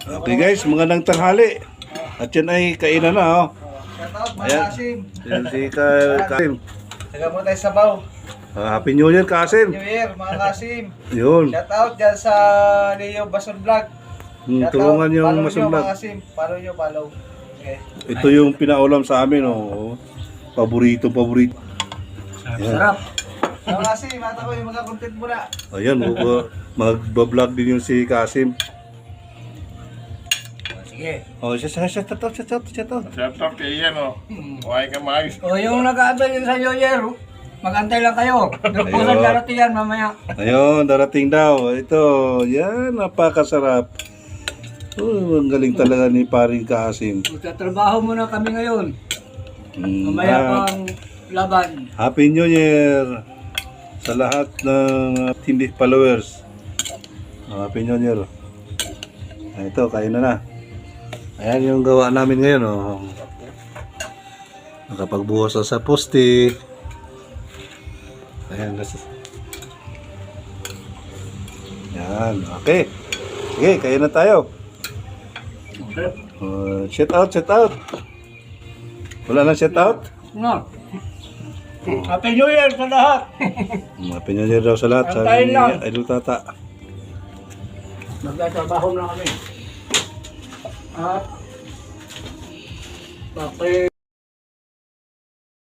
Okay guys, magandang tanghali. At yan ay kainan na oh. Shoutout mga Ayan. Kasim. Yan si Kasim. Taga mo tayo sabaw. Happy New Year Kasim. New Year mga Kasim. Yun. Shoutout dyan sa Leo Bason Vlog. Tulungan yung follow nyo masundag. mga Kasim. Follow. Okay. Ito yung pinaulam sa amin oh. Paborito. Ayan. Sarap. Mga Kasim, mata ko yung mga content mo na. Ayan, magbablog din yung si Kasim. Sige. Oh, shout out. Laptop kay Ian, oh. Huwag ka maayos. O yung nag-aantay din sa New Year, mag-antay lang kayo. Nagpusan Ayun. darating yan mamaya. Ayun, darating daw. Ito, yan, napakasarap. Oh, ang galing talaga ni paring Kasim. Magtatrabaho muna kami ngayon. Mm, Mamaya pang laban. Happy New Year sa lahat ng hindi followers. Happy New Year. Ito, kain na. Ayan yung gawa namin ngayon. Oh. Nakapagbuhos na sa poste. Ayan. Yan, okay. Sige, kain na tayo. Shout out. Wala na shout out? No. Happy New Year sa lahat. Happy New Year daw sa lahat. Sabi Kain ni lang. Idol Tata. Magtatrabaho na kami. At bakit